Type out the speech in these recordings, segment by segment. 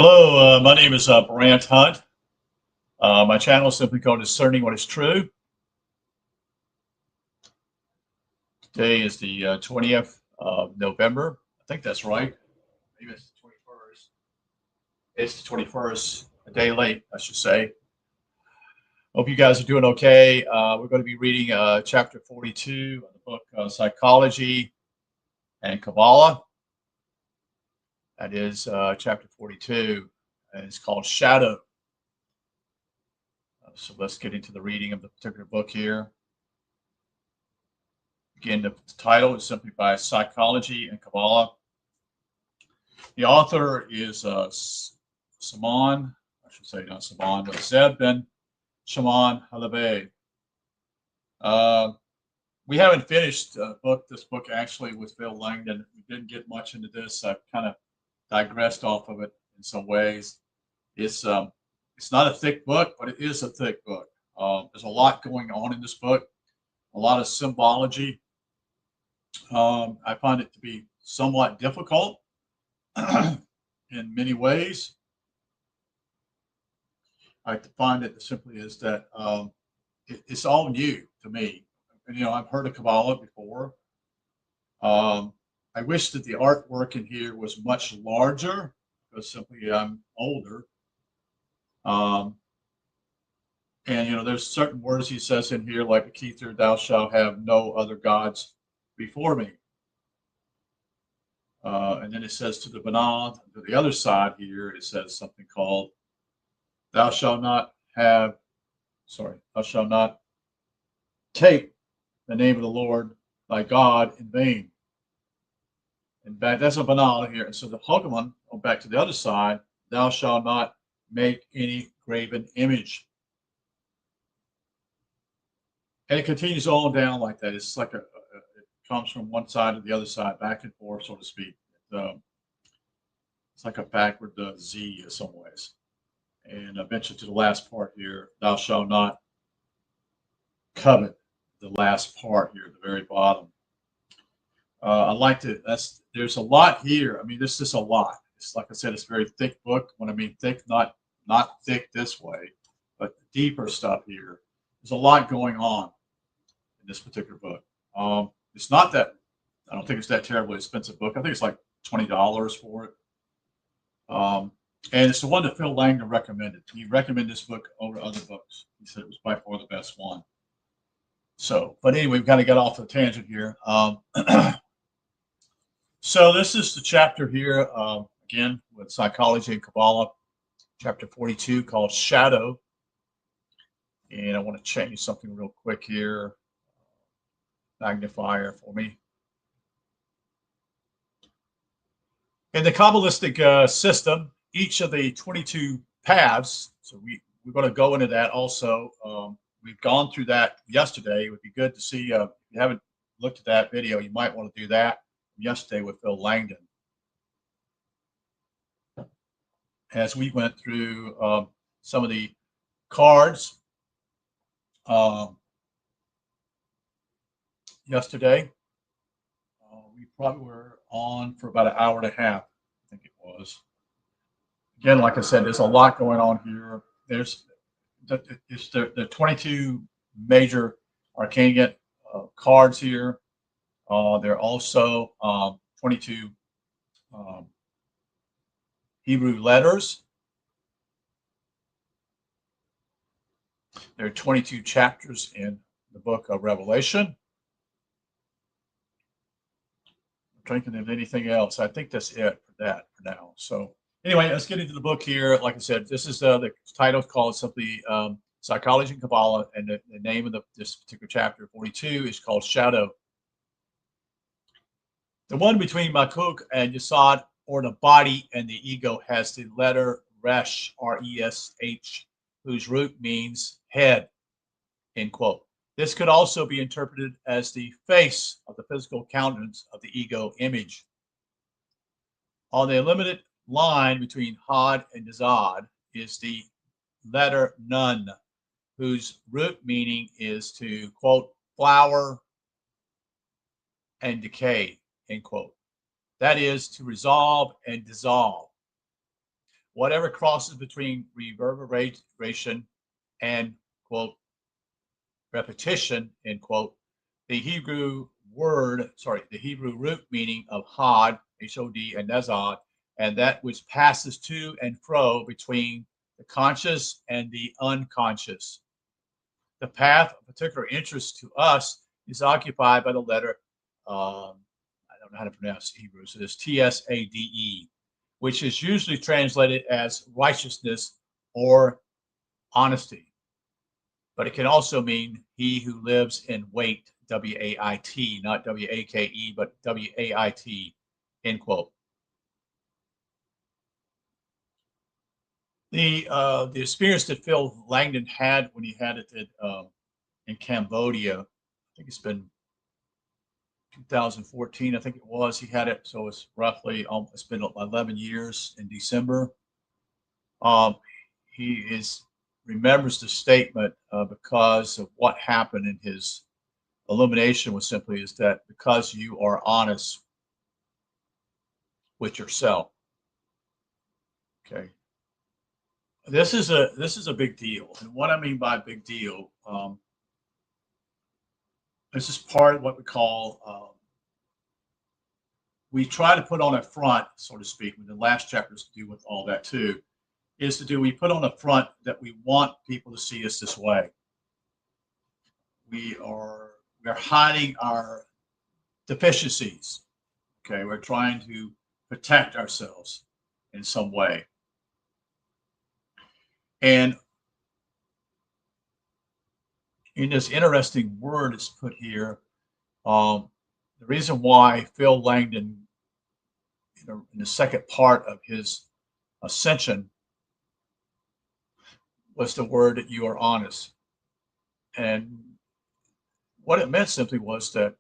Hello, my name is Brant Hunt. My channel is simply called Discerning What is True. Today is the 20th of November. I think that's right. Maybe it's the 21st. It's the 21st, a day late, I should say. Hope you guys are doing okay. We're going to be reading chapter 42 of the book Psychology and Kabbalah. That is chapter 42, and it's called Shadow. So let's get into the reading of the particular book here. Again, the title is simply by Psychology and Kabbalah. The author is Saman, I should say not Saman, but Zeb Ben Shaman Halabe. We haven't finished this book actually with Phil Langdon. We didn't get much into this. I've kind of digressed off of it in some ways. It's not a thick book, but it is a thick book. There's a lot going on in this book, a lot of symbology. I find it to be somewhat difficult in many ways. I find it simply is that it's all new to me. And, I've heard of Kabbalah before. I wish that the artwork in here was much larger because simply I'm older. And there's certain words he says in here, like Akither, thou shalt have no other gods before me. And then it says to the Banah, to the other side here, it says something called, thou shalt not take the name of the Lord thy God in vain. And that's a Banah here. And so the Hogman, back to the other side, thou shalt not make any graven image. And it continues on down like that. It's like it comes from one side to the other side, back and forth, so to speak. It's like a backward Z in some ways. And I mentioned to the last part here, thou shalt not covet, the last part here at the very bottom. I like to, there's a lot here. I mean, this is a lot. It's like I said, it's a very thick book. When I mean thick, not thick this way, but deeper stuff here. There's a lot going on in this particular book. It's not that, I don't think it's that terribly expensive book. I think it's like $20 for it. And it's the one that Phil Langdon recommended. He recommended this book over other books. He said it was by far the best one. So, but anyway, we kind of got off the tangent here. So this is the chapter here, again, with Psychology and Kabbalah, chapter 42, called Shadow. And I want to change something real quick here. Magnifier for me. In the Kabbalistic system, each of the 22 paths, so we're going to go into that also. We've gone through that yesterday. It would be good to see, if you haven't looked at that video, you might want to do that yesterday with Phil Langdon. As we went through some of the cards yesterday, we probably were on for about an hour and a half, I think it was. Again, like I said, there's a lot going on here. There's the 22 major arcana cards here. There are also 22 Hebrew letters. There are 22 chapters in the book of Revelation. I'm thinking of anything else. I think that's it for now. So anyway, let's get into the book here. Like I said, this is the title called simply Psychology and Kabbalah, and the name of this particular chapter 42 is called Shadow. The one between Makuk and Yesod, or the body and the ego, has the letter Resh, R-E-S-H, whose root means head, end quote. This could also be interpreted as the face of the physical countenance of the ego image. On the limited line between Had and Zod is the letter Nun, whose root meaning is to, quote, flower and decay, end quote. That is to resolve and dissolve. whatever crosses between reverberation and, quote, repetition, end quote, the Hebrew root meaning of Hod, H-O-D, and Nezod, and that which passes to and fro between the conscious and the unconscious. The path of particular interest to us is occupied by the letter, I don't know how to pronounce Hebrew, so it's T-S-A-D-E, which is usually translated as righteousness or honesty. But it can also mean he who lives in wait, W-A-I-T, not W-A-K-E, but W-A-I-T, end quote. The experience that Phil Langdon had when he had it in Cambodia, I think it's been 2014, I think it was, he had it, so it's roughly, it's been 11 years in December. He remembers the statement because of what happened in his illumination was simply is that because you are honest with yourself. Okay. This is a big deal. And what I mean by big deal, this is part of what we call, we try to put on a front, so to speak, with the last chapters to do with all that too, we put on a front that we want people to see us this way. We're hiding our deficiencies. Okay, we're trying to protect ourselves in some way. And in this interesting word it's put here, the reason why Phil Langdon, in the second part of his ascension, was the word that you are honest. And what it meant simply was that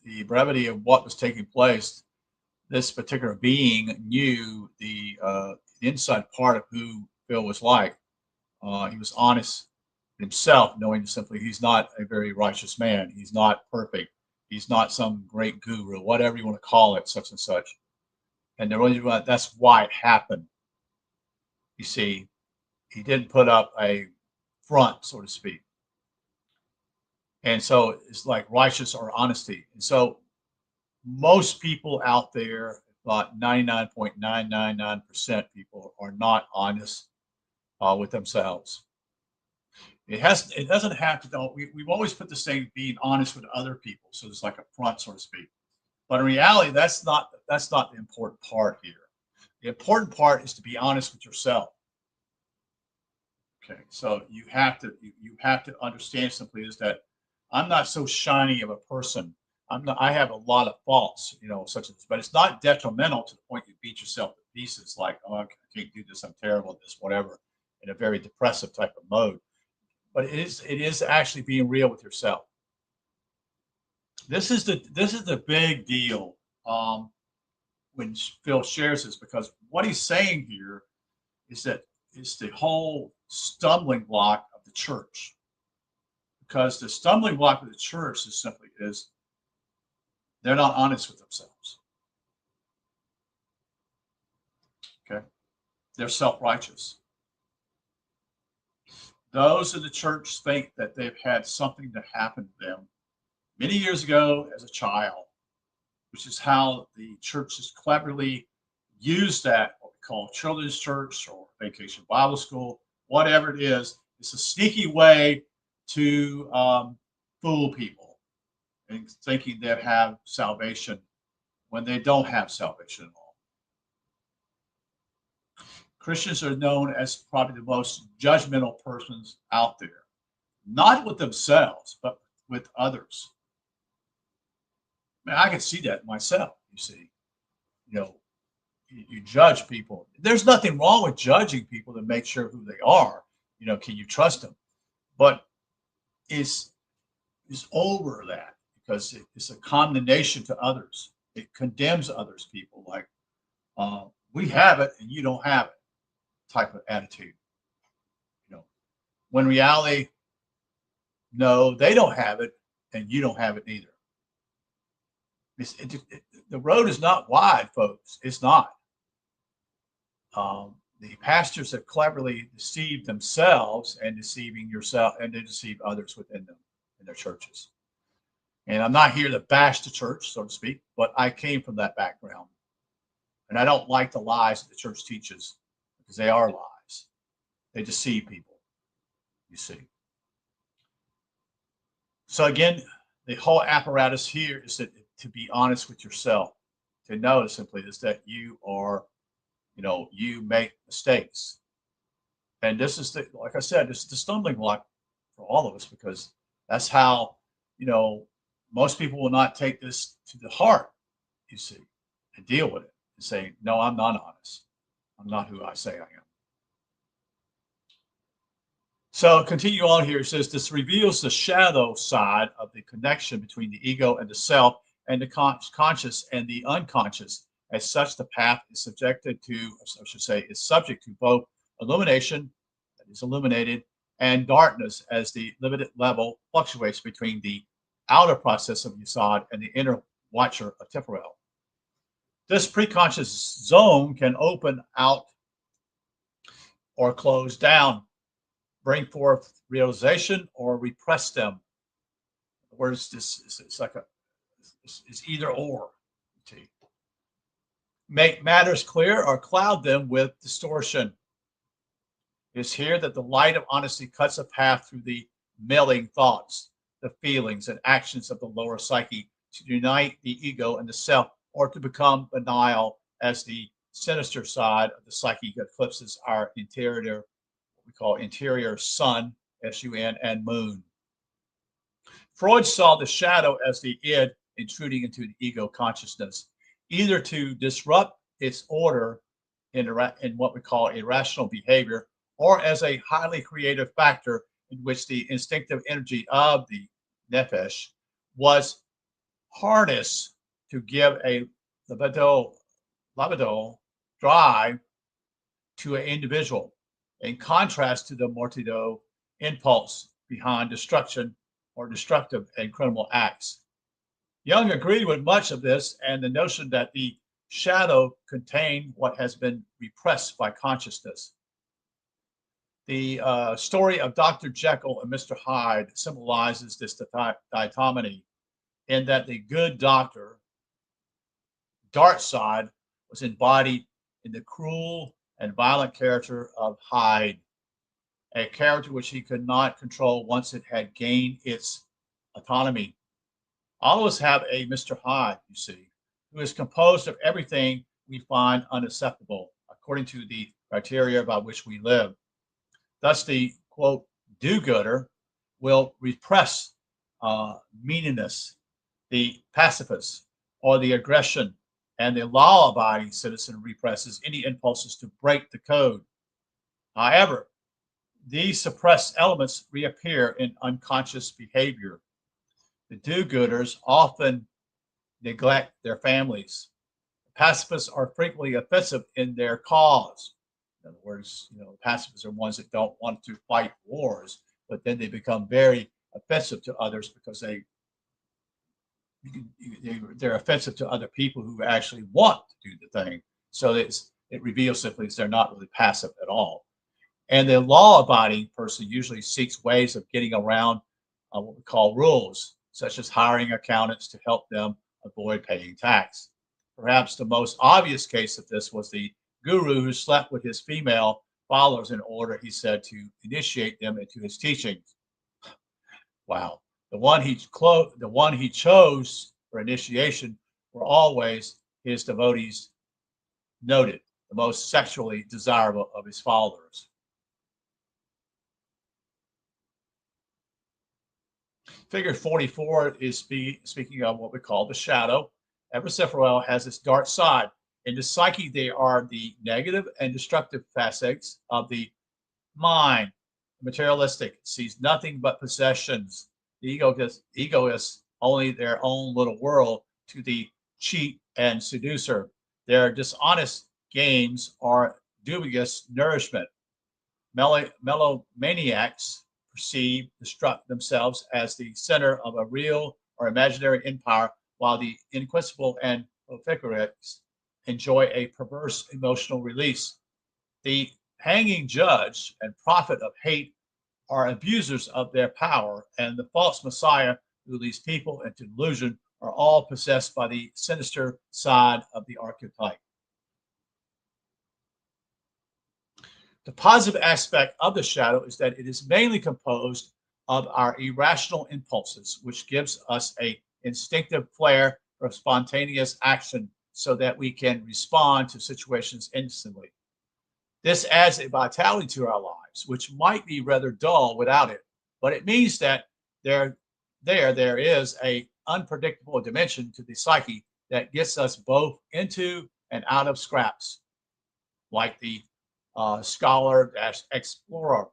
the brevity of what was taking place, this particular being knew the inside part of who Phil was like. He was honest himself, knowing simply he's not a very righteous man. He's not perfect. He's not some great guru, whatever you want to call it, such and such. And that's why it happened. You see, he didn't put up a front, so to speak. And so it's like righteous or honesty. And so most people out there, about 99.999% people, are not honest with themselves. It doesn't have to, though. We've always put this thing being honest with other people. So it's like a front, so to speak. But in reality, that's not the important part here. The important part is to be honest with yourself. Okay, so you have to understand simply is that I'm not so shiny of a person. I have a lot of faults, such as, but it's not detrimental to the point you beat yourself to pieces, like, oh, I can't do this, I'm terrible at this, whatever, in a very depressive type of mode. But it is actually being real with yourself. This is the big deal when Phil shares this, because what he's saying here is that it's the whole stumbling block of the church. Because the stumbling block of the church is simply they're not honest with themselves. Okay, they're self-righteous. Those in the church think that they've had something that happened to them many years ago as a child, which is how the churches cleverly use that, what we call children's church or vacation Bible school, whatever it is. It's a sneaky way to fool people and thinking they have salvation when they don't have salvation at all. Christians are known as probably the most judgmental persons out there, not with themselves, but with others. Man, I can see that myself. You see, you judge people. There's nothing wrong with judging people to make sure who they are. Can you trust them? But it's over that, because it's a condemnation to others. It condemns others, people, like we have it and you don't have it type of attitude. When reality, no, they don't have it and you don't have it either. The road is not wide, folks. It's not. The pastors have cleverly deceived themselves and deceiving yourself, and they deceive others within them in their churches. And I'm not here to bash the church, so to speak, but I came from that background. And I don't like the lies that the church teaches because they are lies. They deceive people, you see. So again, the whole apparatus here is that to be honest with yourself, to know simply is that you are, you make mistakes. And this is like I said, this is the stumbling block for all of us because that's how, you know, most people will not take this to the heart, you see, and deal with it and say, no, I'm not honest. I'm not who I say I am. So continue on here. It says this reveals the shadow side of the connection between the ego and the self and the conscious and the unconscious. As such, the path is subjected to, I should say, is subject to both illumination, that is illuminated, and darkness as the limited level fluctuates between the outer process of Yesod and the inner watcher of Temporal. This preconscious zone can open out or close down, bring forth realization or repress them. Whereas this it's like it's either or. Make matters clear or cloud them with distortion. It is here that the light of honesty cuts a path through the melding thoughts, the feelings and actions of the lower psyche to unite the ego and the self, or to become banal as the sinister side of the psyche eclipses our interior, what we call interior sun, S-U-N, and moon. Freud saw the shadow as the id intruding into the ego consciousness, either to disrupt its order in what we call irrational behavior, or as a highly creative factor in which the instinctive energy of the nefesh was harnessed to give a libido drive to an individual, in contrast to the mortido impulse behind destruction or destructive and criminal acts. Jung agreed with much of this and the notion that the shadow contained what has been repressed by consciousness. The story of Dr. Jekyll and Mr. Hyde symbolizes this dichotomy in that the good doctor, dark side, was embodied in the cruel and violent character of Hyde, a character which he could not control once it had gained its autonomy. All of us have a Mr. Hyde, you see, who is composed of everything we find unacceptable according to the criteria by which we live. Thus, the quote, do-gooder will repress meanness, the pacifist, or the aggression, and the law-abiding citizen represses any impulses to break the code. However, these suppressed elements reappear in unconscious behavior. The do-gooders often neglect their families. Pacifists are frequently offensive in their cause. In other words, pacifists are ones that don't want to fight wars, but then they become very offensive to others because they're offensive to other people who actually want to do the thing. So it reveals simply they're not really passive at all. And the law-abiding person usually seeks ways of getting around what we call rules, such as hiring accountants to help them avoid paying tax. Perhaps the most obvious case of this was the guru who slept with his female followers in order, he said, to initiate them into his teachings. Wow. The one he chose for initiation were always his devotees, noted the most sexually desirable of his followers. Figure 44 is speaking of what we call the shadow. Every Sephiroth has its dark side. In the psyche, they are the negative and destructive facets of the mind. Materialistic, sees nothing but possessions. The egoists only their own little world to the cheat and seducer. Their dishonest games are dubious nourishment. Melomaniacs destruct themselves as the center of a real or imaginary empire, while the inquisitive and profligate enjoy a perverse emotional release. The hanging judge and prophet of hate are abusers of their power, and the false Messiah who leads people into delusion are all possessed by the sinister side of the archetype. The positive aspect of the shadow is that it is mainly composed of our irrational impulses, which gives us a instinctive flair for spontaneous action so that we can respond to situations instantly. This adds a vitality to our lives, which might be rather dull without it, but it means that there, there is a unpredictable dimension to the psyche that gets us both into and out of scraps, like the scholar explorer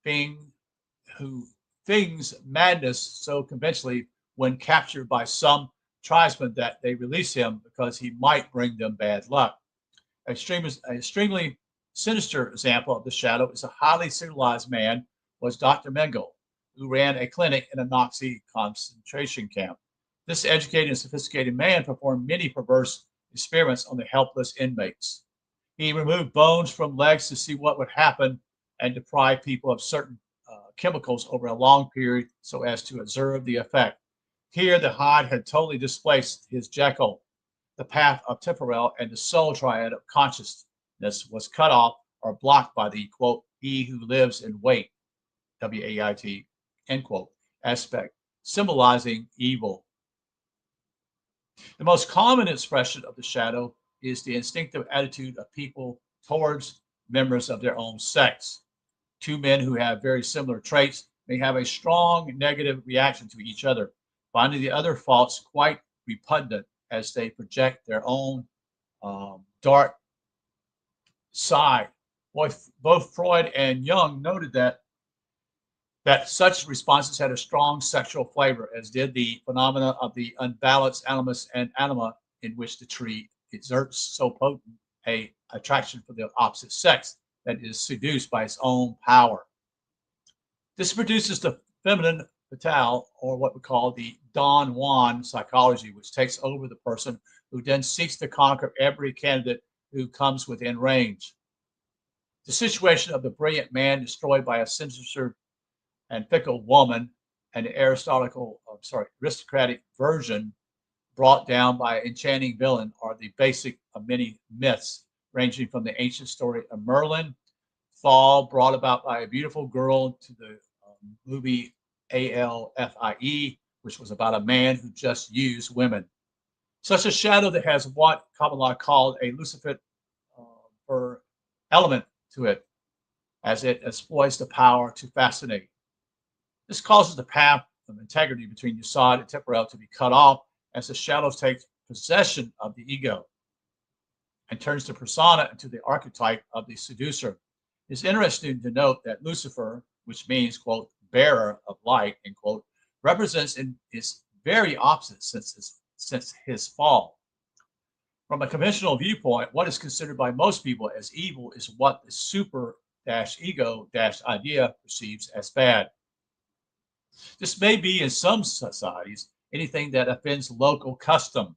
thing, who things madness so conventionally when captured by some tribesmen that they release him because he might bring them bad luck. Extremely sinister example of the shadow is a highly civilized man was Dr. Mengele, who ran a clinic in a Nazi concentration camp. This educated and sophisticated man performed many perverse experiments on the helpless inmates. He removed bones from legs to see what would happen and deprive people of certain chemicals over a long period so as to observe the effect. Here, the hide had totally displaced his Jekyll. The path of temporal and the soul triad of consciousness was cut off or blocked by the quote, he who lives in wait, W-A-I-T, end quote, aspect, symbolizing evil. The most common expression of the shadow is the instinctive attitude of people towards members of their own sex. Two men who have very similar traits may have a strong negative reaction to each other, finding the other faults quite repugnant as they project their own dark side. Both Freud and Jung noted that such responses had a strong sexual flavor, as did the phenomena of the unbalanced animus and anima, in which the tree exerts so potent a attraction for the opposite sex that is seduced by its own power. This produces the feminine fatale, or what we call the Don Juan psychology, which takes over the person who then seeks to conquer every candidate who comes within range. The situation of the brilliant man destroyed by a sinister and fickle woman, and the aristocratic virgin brought down by an enchanting villain are the basic of many myths, ranging from the ancient story of Merlin, fall brought about by a beautiful girl, to the movie Alfie, which was about a man who just used women. Such a shadow that has what Kabbalah called a Lucifer element to it, as it exploits the power to fascinate. This causes the path of integrity between Yesod and temporal to be cut off as the shadows take possession of the ego and turns the persona into the archetype of the seducer. It's interesting to note that Lucifer, which means, quote, bearer of light, end quote, represents in its very opposite since his fall. From a conventional viewpoint, what is considered by most people as evil is what the super-ego-idea perceives as bad. This may be in some societies anything that offends local custom.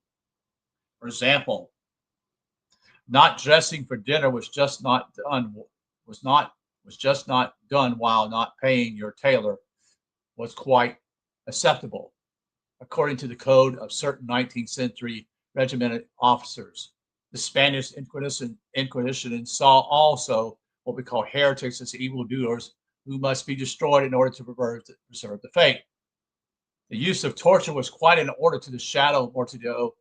For example, not dressing for dinner was just not done while not paying your tailor was quite acceptable, according to the code of certain 19th century regimented officers. The Spanish Inquisition saw also what we call heretics as evildoers who must be destroyed in order to preserve the faith. The use of torture was quite in order to the shadow mortido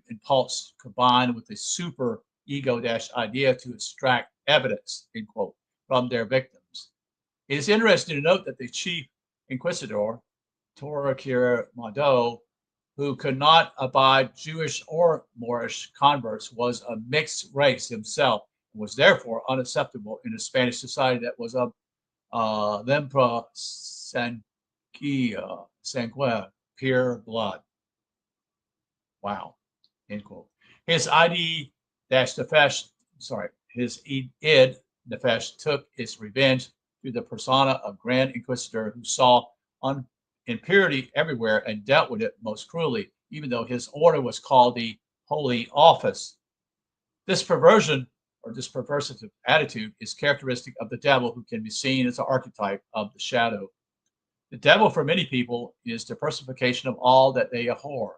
impulse combined with the super ego-idea to extract evidence, end quote, from their victims. It is interesting to note that the chief inquisitor, Torquemada, who could not abide Jewish or Moorish converts, was a mixed race himself and was therefore unacceptable in a Spanish society that was of lempra sanguine, pure blood. Wow, end quote. His id nefesh took its revenge through the persona of Grand Inquisitor, who saw impurity everywhere and dealt with it most cruelly, even though his order was called the Holy Office. This perversion or this perversive attitude is characteristic of the devil, who can be seen as an archetype of the shadow. The devil, for many people, is the personification of all that they abhor.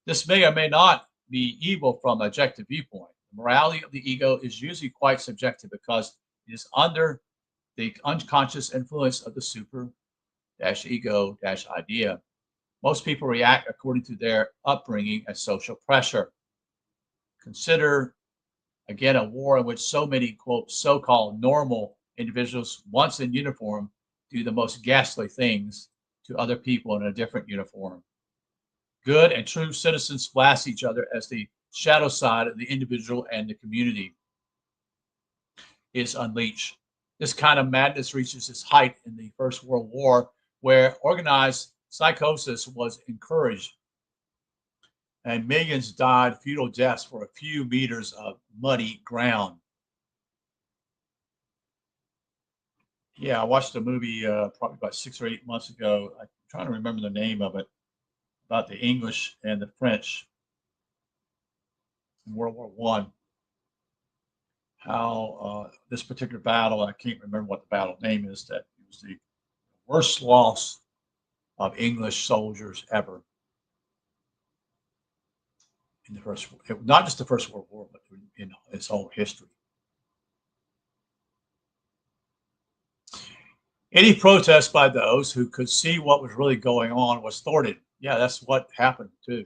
This may or may not be evil from an objective viewpoint. The morality of the ego is usually quite subjective because it is under the unconscious influence of the super ego idea. Most people react according to their upbringing and social pressure. Consider, again, a war in which so many, quote, so-called normal individuals, once in uniform, do the most ghastly things to other people in a different uniform. Good and true citizens blast each other as the shadow side of the individual and the community is unleashed. This kind of madness reaches its height in the First World War, where organized psychosis was encouraged, and millions died futile deaths for a few meters of muddy ground. Yeah, I watched a movie probably about 6 or 8 months ago. I'm trying to remember the name of it, about the English and the French in World War One. How this particular battle, I can't remember what the battle name is, that it was the worst loss of English soldiers ever in the first, not just the First World War, but in its whole history. Any protest by those who could see what was really going on was thwarted. Yeah, that's what happened too.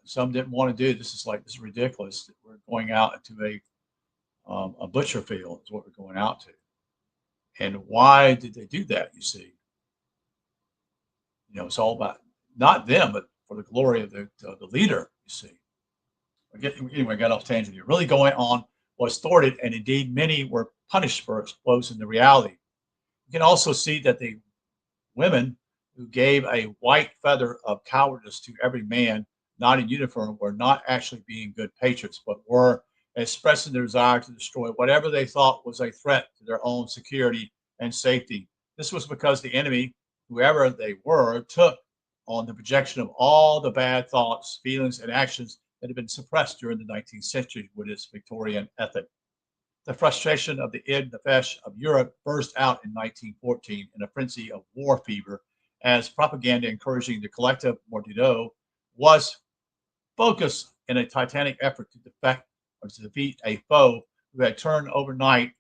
Some didn't want to do this. This is ridiculous. We're going out into a butcher field is what we're going out to. And why did they do that? You see, it's all about not them, but for the glory of the leader. You see. Anyway, I got off tangent here. Really going on was thwarted, and indeed many were punished for exposing the reality. You can also see that the women who gave a white feather of cowardice to every man not in uniform were not actually being good patriots, but were expressing their desire to destroy whatever they thought was a threat to their own security and safety. This was because the enemy, whoever they were, took on the projection of all the bad thoughts, feelings, and actions that had been suppressed during the 19th century with its Victorian ethic. The frustration of the id nefesh of Europe burst out in 1914 in a frenzy of war fever, as propaganda encouraging the collective mordido was focused in a titanic effort to defeat a foe who had turned overnight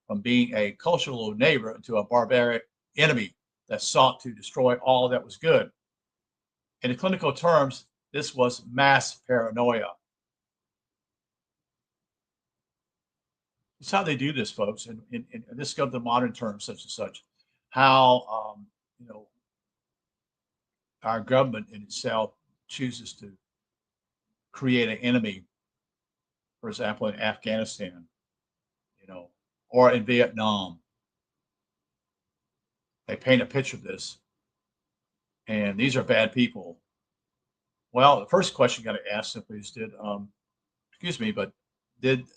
from being a cultural neighbor into a barbaric enemy that sought to destroy all that was good. In the clinical terms, this was mass paranoia. It's how they do this, folks, and this goes to modern terms such and such. How our government in itself chooses to create an enemy, for example, in Afghanistan, or in Vietnam. They paint a picture of this, and these are bad people. Well, the first question you got to ask simply is, did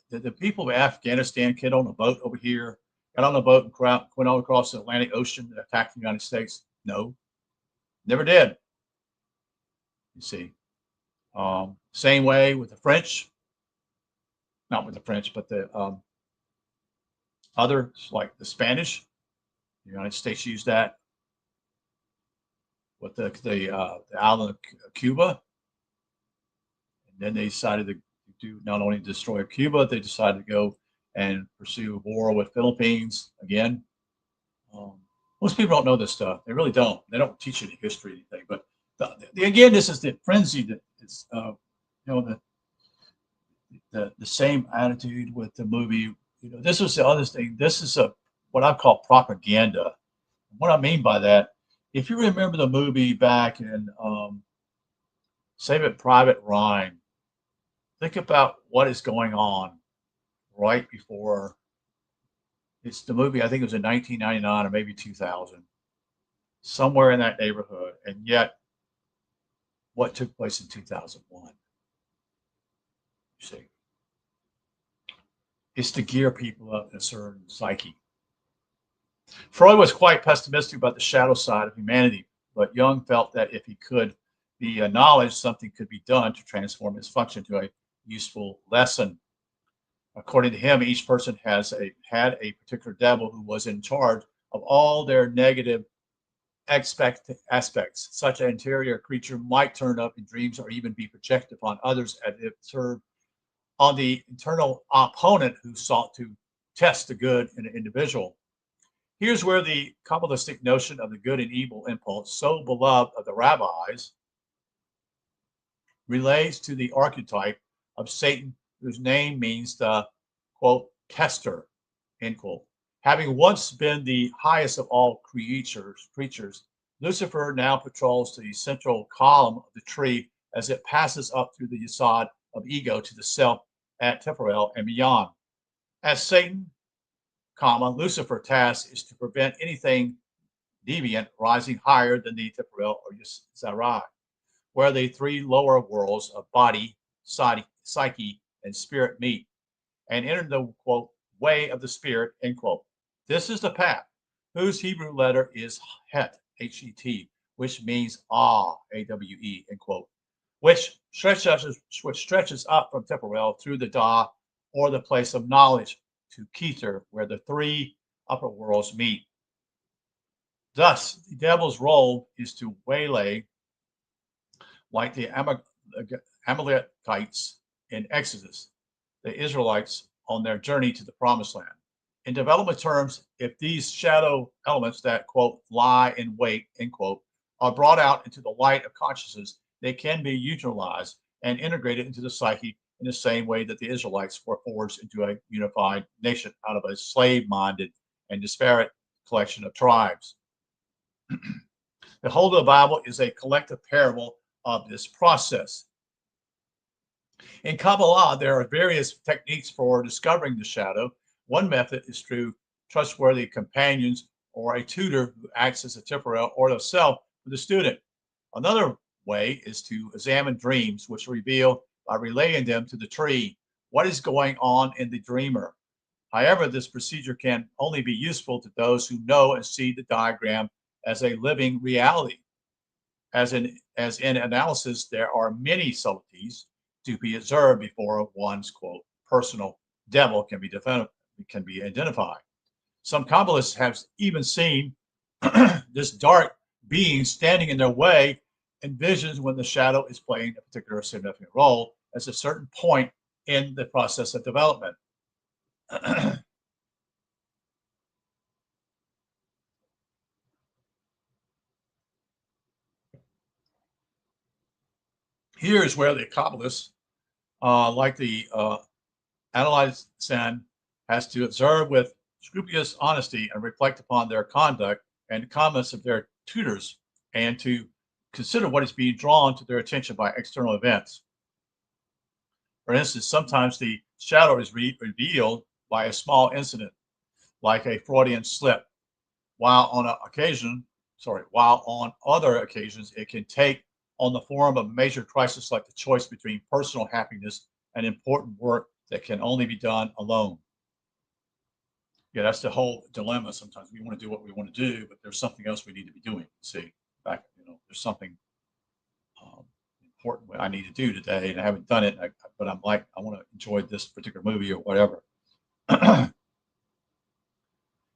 the people of Afghanistan get on a boat over here, got on a boat and went all across the Atlantic Ocean and attacked the United States? No, never did. You see, same way with the French, not with the French, but the others like the Spanish. The United States used that with the island of Cuba, and then they decided to do not only destroy Cuba, they decided to go and pursue a war with Philippines again. Most people don't know this stuff. They really don't. They don't teach you the history or anything. But again, this is the frenzy that is, the same attitude with the movie. This was the other thing. This is what I call propaganda. What I mean by that, if you remember the movie back in Saving Private Ryan, think about what is going on right before. It's the movie, I think it was in 1999 or maybe 2000, somewhere in that neighborhood. And yet, what took place in 2001? You see, it's to gear people up in a certain psyche. Freud was quite pessimistic about the shadow side of humanity, but Jung felt that if he could be acknowledged, something could be done to transform his function to a useful lesson. According to him, each person had a particular devil who was in charge of all their negative aspects. Such an interior creature might turn up in dreams or even be projected upon others as if served on the internal opponent who sought to test the good in an individual. Here's where the Kabbalistic notion of the good and evil impulse, so beloved of the rabbis, relates to the archetype of Satan, whose name means the quote tester, end quote. Having once been the highest of all creatures, Lucifer now patrols the central column of the tree as it passes up through the yesod of ego to the self at Temporal and beyond. As Satan, Lucifer's task is to prevent anything deviant rising higher than the Temporal or Yesarai, where the three lower worlds of body, psyche, and spirit meet, and enter the quote way of the spirit, end quote. This is the path, whose Hebrew letter is Het, H-E-T, which means awe, A-W-E, end quote, which stretches up from Temporal through the Da, or the place of knowledge, to Kether, where the three upper worlds meet. Thus, the devil's role is to waylay, like the Amalekites in Exodus, the Israelites on their journey to the promised land. In development terms, if these shadow elements that, quote, lie in wait, end quote, are brought out into the light of consciousness, they can be neutralized and integrated into the psyche in the same way that the Israelites were forged into a unified nation out of a slave-minded and disparate collection of tribes. The whole of the Bible is a collective parable of this process. In Kabbalah, there are various techniques for discovering the shadow. One method is through trustworthy companions or a tutor who acts as a temporal or the self for the student. Another way is to examine dreams, which reveal by relaying them to the tree what is going on in the dreamer. However, this procedure can only be useful to those who know and see the diagram as a living reality. As in analysis, there are many subtleties to be observed before one's quote personal devil can be identified. Some Kabbalists have even seen this dark being standing in their way in visions when the shadow is playing a particular significant role at a certain point in the process of development. Here's where the Kabbalists, like the analyzed Sen, has to observe with scrupulous honesty and reflect upon their conduct and the comments of their tutors, and to consider what is being drawn to their attention by external events. For instance, sometimes the shadow is revealed by a small incident, like a Freudian slip, while on other occasions it can take on the form of a major crisis, like the choice between personal happiness and important work that can only be done alone. Yeah, that's the whole dilemma. Sometimes we want to do what we want to do, but there's something else we need to be doing. See, back, there's something important I need to do today, and I haven't done it. But I'm like, I want to enjoy this particular movie or whatever.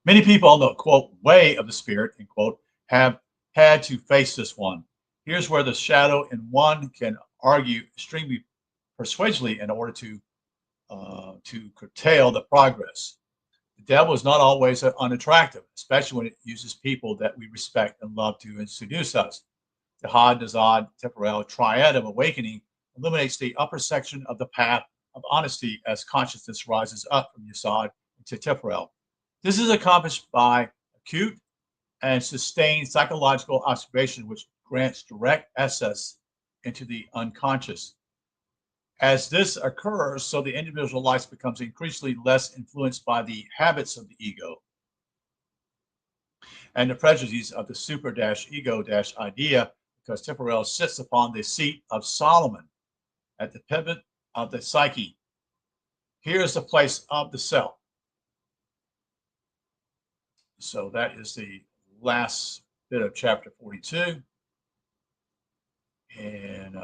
Many people on the quote way of the spirit, end quote, have had to face this one. Here's where the shadow in one can argue extremely persuasively in order to curtail the progress. The devil is not always unattractive, especially when it uses people that we respect and love to seduce us. The Had, Nazad, Temporal triad of awakening illuminates the upper section of the path of honesty as consciousness rises up from Yesod to Temporal. This is accomplished by acute and sustained psychological observation, which grants direct access into the unconscious. As this occurs, so the individual life becomes increasingly less influenced by the habits of the ego and the prejudices of the super-ego idea, because Temporal sits upon the seat of Solomon at the pivot of the psyche. Here is the place of the self. So that is the last bit of chapter 42. And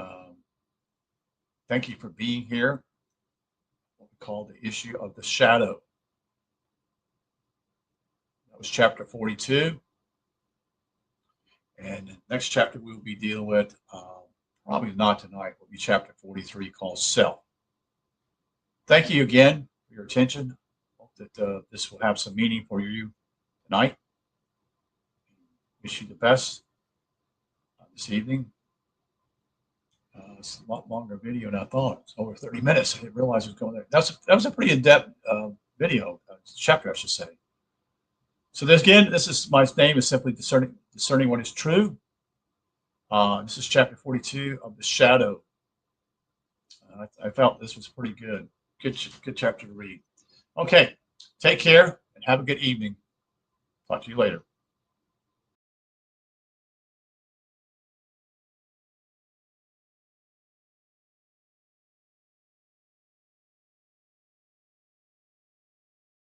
thank you for being here. called The Issue of the Shadow. That was chapter 42. And the next chapter we'll be dealing with, probably not tonight, will be chapter 43 called Self. Thank you again for your attention. Hope that this will have some meaning for you tonight. Wish you the best this evening. It's a lot longer video than I thought. It's over 30 minutes. I didn't realize it was going there. That was a pretty in-depth video, chapter, I should say. So this is my name is simply discerning what is true. This is chapter 42 of the Shadow. I felt this was pretty good. Good chapter to read. Okay, take care and have a good evening. Talk to you later.